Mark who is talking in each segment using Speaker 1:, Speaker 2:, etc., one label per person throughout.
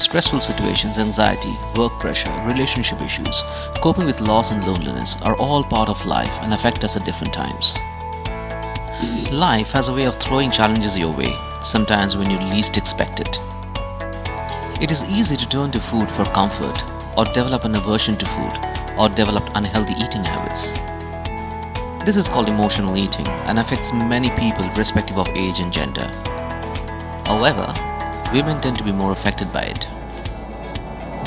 Speaker 1: Stressful situations, anxiety, work pressure, relationship issues, coping with loss and loneliness are all part of life and affect us at different times. Life has a way of throwing challenges your way, sometimes when you least expect it. It is easy to turn to food for comfort, or develop an aversion to food, or develop unhealthy eating habits. This is called emotional eating and affects many people irrespective of age and gender. However, women tend to be more affected by it.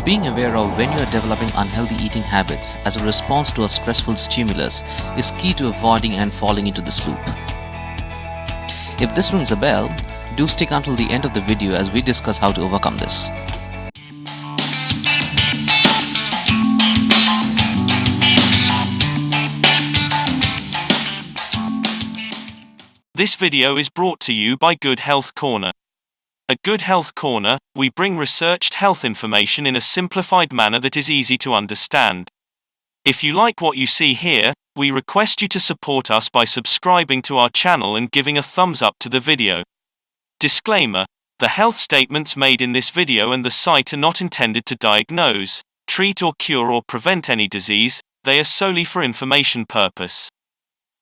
Speaker 1: Being aware of when you are developing unhealthy eating habits as a response to a stressful stimulus is key to avoiding and falling into this loop. If this rings a bell, do stick until the end of the video as we discuss how to overcome this.
Speaker 2: This video is brought to you by Good Health Corner. At Good Health Corner, we bring researched health information in a simplified manner that is easy to understand. If you like what you see here, we request you to support us by subscribing to our channel and giving a thumbs up to the video. Disclaimer: the health statements made in this video and the site are not intended to diagnose, treat or cure or prevent any disease, they are solely for information purpose.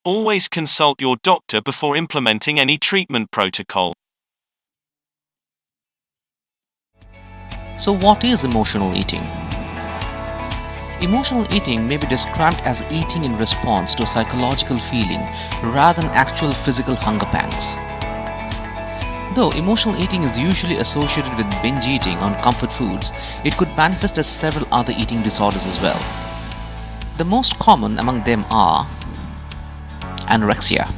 Speaker 2: Always consult your doctor before implementing any treatment protocol.
Speaker 1: So what is emotional eating? Emotional eating may be described as eating in response to a psychological feeling rather than actual physical hunger pangs. Though emotional eating is usually associated with binge eating on comfort foods, it could manifest as several other eating disorders as well. The most common among them are anorexia.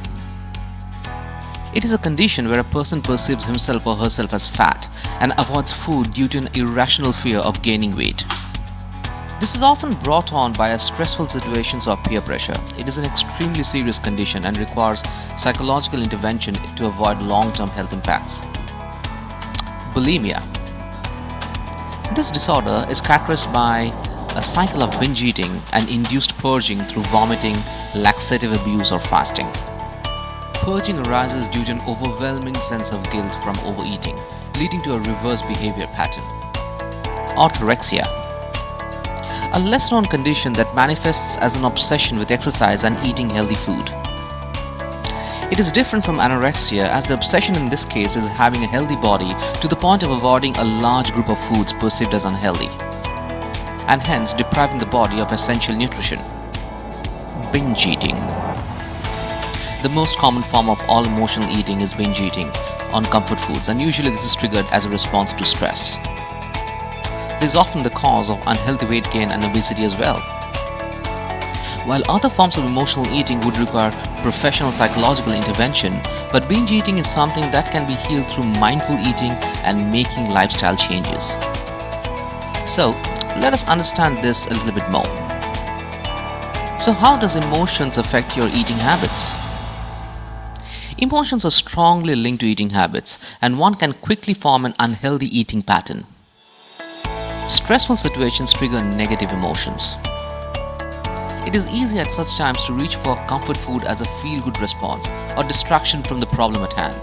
Speaker 1: It is a condition where a person perceives himself or herself as fat and avoids food due to an irrational fear of gaining weight. This is often brought on by stressful situations or peer pressure. It is an extremely serious condition and requires psychological intervention to avoid long-term health impacts. Bulimia. This disorder is characterized by a cycle of binge eating and induced purging through vomiting, laxative abuse or fasting. Purging arises due to an overwhelming sense of guilt from overeating, leading to a reverse behavior pattern. Orthorexia. A less-known condition that manifests as an obsession with exercise and eating healthy food. It is different from anorexia as the obsession in this case is having a healthy body to the point of avoiding a large group of foods perceived as unhealthy, and hence depriving the body of essential nutrition. Binge eating. The most common form of all emotional eating is binge eating on comfort foods, and usually this is triggered as a response to stress. This is often the cause of unhealthy weight gain and obesity as well. While other forms of emotional eating would require professional psychological intervention, but binge eating is something that can be healed through mindful eating and making lifestyle changes. So, let us understand this a little bit more. So how does emotions affect your eating habits? Emotions are strongly linked to eating habits, and one can quickly form an unhealthy eating pattern. Stressful situations trigger negative emotions. It is easy at such times to reach for comfort food as a feel-good response or distraction from the problem at hand.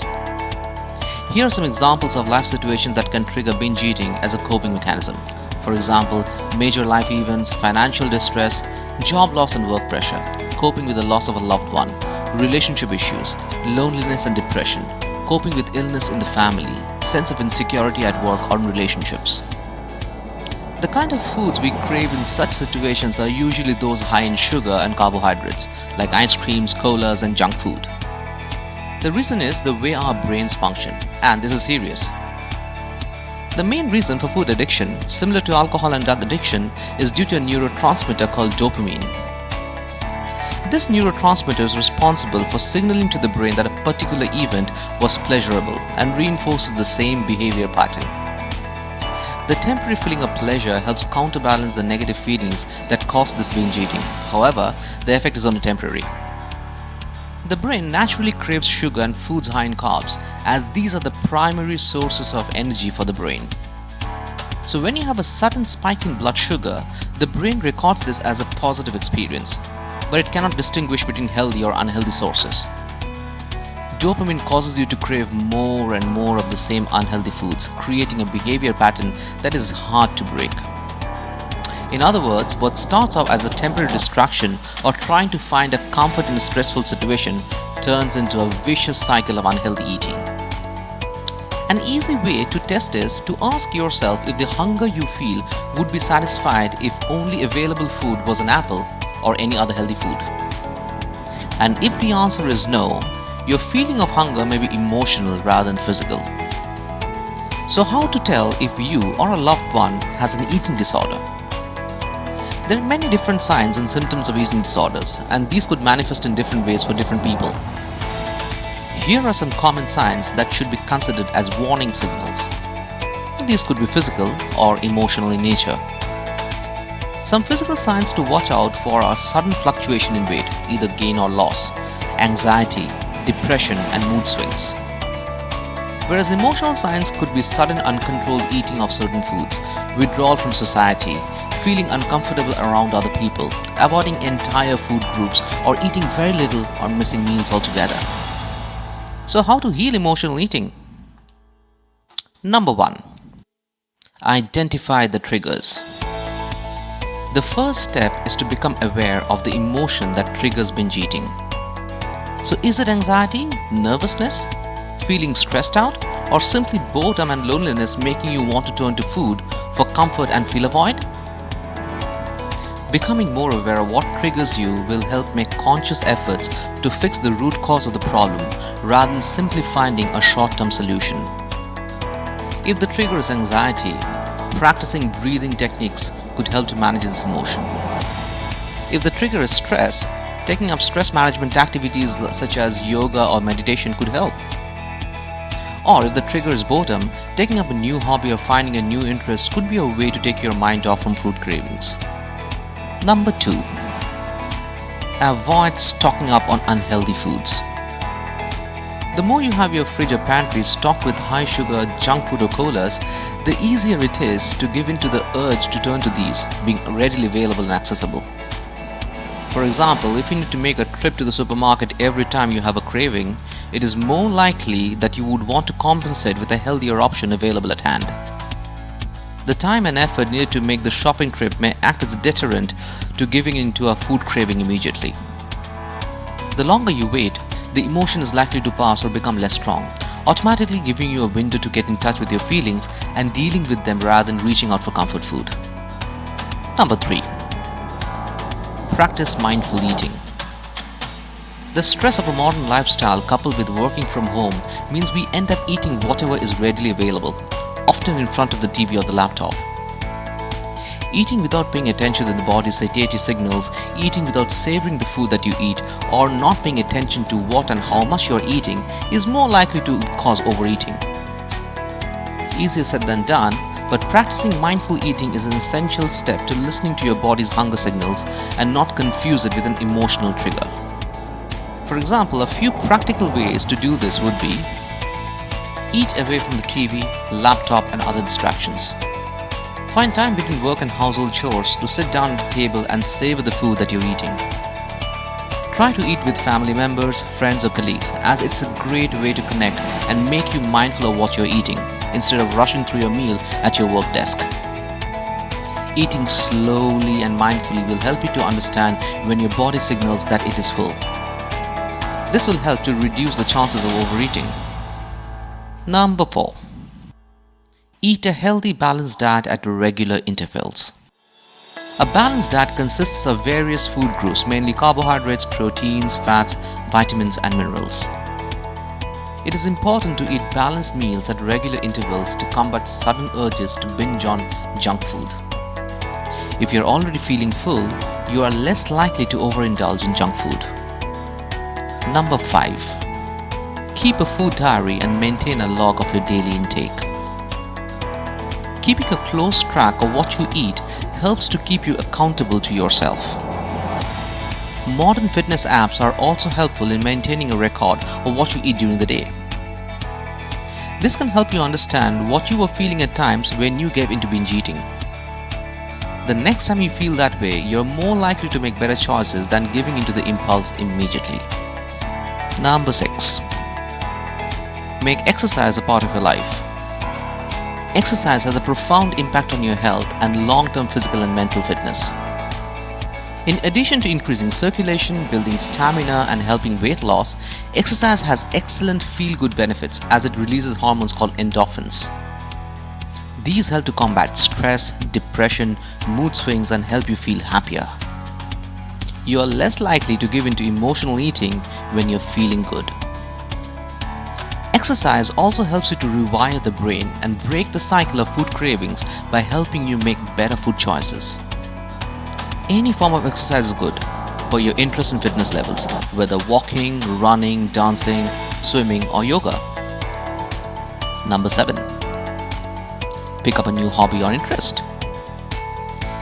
Speaker 1: Here are some examples of life situations that can trigger binge eating as a coping mechanism. For example, major life events, financial distress, job loss and work pressure, coping with the loss of a loved one, relationship issues, loneliness and depression, coping with illness in the family, sense of insecurity at work or in relationships. The kind of foods we crave in such situations are usually those high in sugar and carbohydrates, like ice creams, colas and junk food. The reason is the way our brains function, and this is serious. The main reason for food addiction, similar to alcohol and drug addiction, is due to a neurotransmitter called dopamine. This neurotransmitter is responsible for signaling to the brain that a particular event was pleasurable and reinforces the same behavior pattern. The temporary feeling of pleasure helps counterbalance the negative feelings that cause this binge eating. However, the effect is only temporary. The brain naturally craves sugar and foods high in carbs, as these are the primary sources of energy for the brain. So when you have a sudden spike in blood sugar, the brain records this as a positive experience, but it cannot distinguish between healthy or unhealthy sources. dopamine causes you to crave more and more of the same unhealthy foods, creating a behavior pattern that is hard to break. In other words, what starts off as a temporary distraction or trying to find a comfort in a stressful situation turns into a vicious cycle of unhealthy eating. An easy way to test is to ask yourself if the hunger you feel would be satisfied if only available food was an apple or any other healthy food. And if the answer is no, your feeling of hunger may be emotional rather than physical. So how to tell if you or a loved one has an eating disorder? There are many different signs and symptoms of eating disorders, and these could manifest in different ways for different people. Here are some common signs that should be considered as warning signals. These could be physical or emotional in nature. Some physical signs to watch out for are sudden fluctuation in weight, either gain or loss, anxiety, depression, and mood swings. Whereas emotional signs could be sudden uncontrolled eating of certain foods, withdrawal from society, feeling uncomfortable around other people, avoiding entire food groups, or eating very little or missing meals altogether. So how to heal emotional eating? Number 1. Identify the triggers. The first step is to become aware of the emotion that triggers binge eating. So is it anxiety, nervousness, feeling stressed out, or simply boredom and loneliness making you want to turn to food for comfort and fill a void? Becoming more aware of what triggers you will help make conscious efforts to fix the root cause of the problem rather than simply finding a short-term solution. If the trigger is anxiety, practicing breathing techniques could help to manage this emotion. If the trigger is stress, taking up stress management activities such as yoga or meditation could help. Or if the trigger is boredom, taking up a new hobby or finding a new interest could be a way to take your mind off from food cravings. Number 2. Avoid stocking up on unhealthy foods. The more you have your fridge or pantry stocked with high sugar, junk food or colas, the easier it is to give in to the urge to turn to these, being readily available and accessible. For example, if you need to make a trip to the supermarket every time you have a craving, it is more likely that you would want to compensate with a healthier option available at hand. The time and effort needed to make the shopping trip may act as a deterrent to giving in to a food craving immediately. The longer you wait, the emotion is likely to pass or become less strong, automatically giving you a window to get in touch with your feelings and dealing with them rather than reaching out for comfort food. Number 3. Practice mindful eating. The stress of a modern lifestyle coupled with working from home means we end up eating whatever is readily available, often in front of the TV or the laptop. Eating without paying attention to the body's satiety signals, eating without savoring the food that you eat, or not paying attention to what and how much you're eating is more likely to cause overeating. Easier said than done, but practicing mindful eating is an essential step to listening to your body's hunger signals and not confuse it with an emotional trigger. For example, a few practical ways to do this would be: eat away from the TV, laptop and other distractions. Find time between work and household chores to sit down at the table and savor the food that you're eating. Try to eat with family members, friends or colleagues, as it's a great way to connect and make you mindful of what you're eating instead of rushing through your meal at your work desk. Eating slowly and mindfully will help you to understand when your body signals that it is full. This will help to reduce the chances of overeating. Number 4. Eat a healthy balanced diet at regular intervals. A balanced diet consists of various food groups, mainly carbohydrates, proteins, fats, vitamins and minerals. It is important to eat balanced meals at regular intervals to combat sudden urges to binge on junk food. If you're already feeling full, you are less likely to overindulge in junk food. Number 5. Keep a food diary and maintain a log of your daily intake. Keeping a close track of what you eat helps to keep you accountable to yourself. Modern fitness apps are also helpful in maintaining a record of what you eat during the day. This can help you understand what you were feeling at times when you gave into binge eating. The next time you feel that way, you're more likely to make better choices than giving into the impulse immediately. Number 6. Make exercise a part of your life. Exercise has a profound impact on your health and long-term physical and mental fitness. In addition to increasing circulation, building stamina, and helping weight loss, exercise has excellent feel-good benefits as it releases hormones called endorphins. These help to combat stress, depression, mood swings, and help you feel happier. You are less likely to give in to emotional eating when you're feeling good. Exercise also helps you to rewire the brain and break the cycle of food cravings by helping you make better food choices. Any form of exercise is good for your interest and fitness levels, whether walking, running, dancing, swimming, or yoga. Number 7. Pick up a new hobby or interest.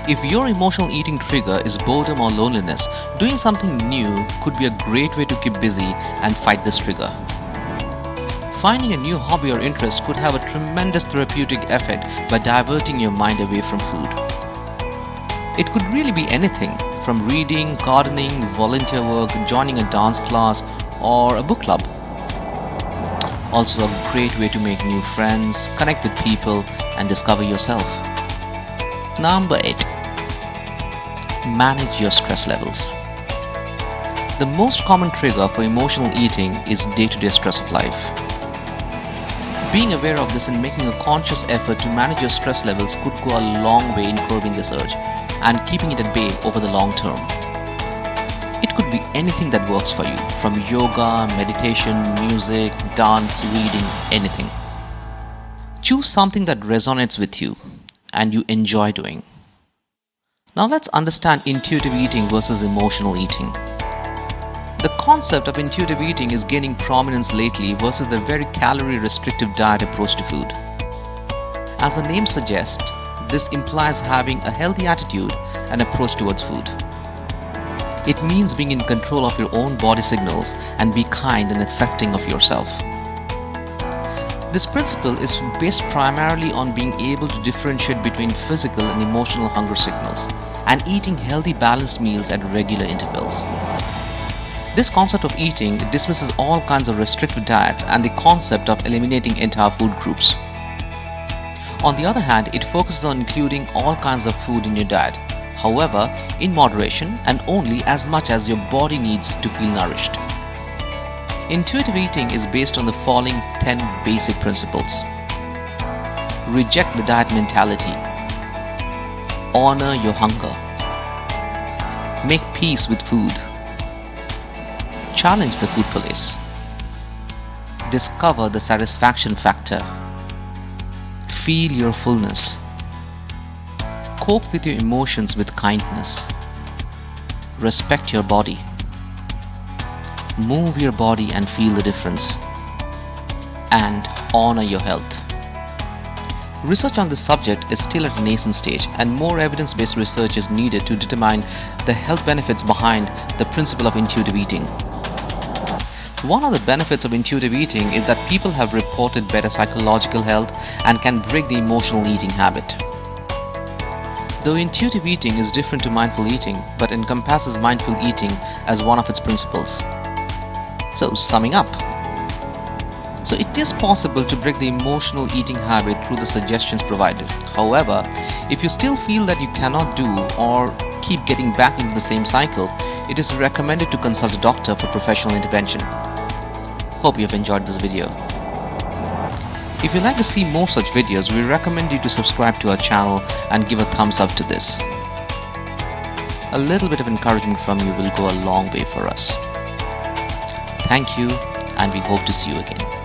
Speaker 1: If your emotional eating trigger is boredom or loneliness, doing something new could be a great way to keep busy and fight this trigger. Finding a new hobby or interest could have a tremendous therapeutic effect by diverting your mind away from food. It could really be anything from reading, gardening, volunteer work, joining a dance class, or a book club. Also a great way to make new friends, connect with people, and discover yourself. Number 8. Manage your stress levels. The most common trigger for emotional eating is day-to-day stress of life. Being aware of this and making a conscious effort to manage your stress levels could go a long way in curbing this urge and keeping it at bay over the long term. It could be anything that works for you, from yoga, meditation, music, dance, reading, anything. Choose something that resonates with you and you enjoy doing. Now let's understand intuitive eating versus emotional eating. The concept of intuitive eating is gaining prominence lately versus the very calorie-restrictive diet approach to food. As the name suggests, this implies having a healthy attitude and approach towards food. It means being in control of your own body signals and be kind and accepting of yourself. This principle is based primarily on being able to differentiate between physical and emotional hunger signals and eating healthy balanced meals at regular intervals. This concept of eating dismisses all kinds of restrictive diets and the concept of eliminating entire food groups. On the other hand, it focuses on including all kinds of food in your diet, however, in moderation and only as much as your body needs to feel nourished. Intuitive eating is based on the following 10 basic principles. Reject the diet mentality. Honor your hunger. Make peace with food. Challenge the food police. Discover the satisfaction factor. Feel your fullness. Cope with your emotions with kindness. Respect your body. Move your body and feel the difference. And honor your health. Research on this subject is still at a nascent stage, and more evidence-based research is needed to determine the health benefits behind the principle of intuitive eating. One of the benefits of intuitive eating is that people have reported better psychological health and can break the emotional eating habit. Though intuitive eating is different to mindful eating, but encompasses mindful eating as one of its principles. So, summing up. So it is possible to break the emotional eating habit through the suggestions provided. However, if you still feel that you cannot do or keep getting back into the same cycle, it is recommended to consult a doctor for professional intervention. Hope you have enjoyed this video. If you'd like to see more such videos, we recommend you to subscribe to our channel and give a thumbs up to this. A little bit of encouragement from you will go a long way for us. Thank you, and we hope to see you again.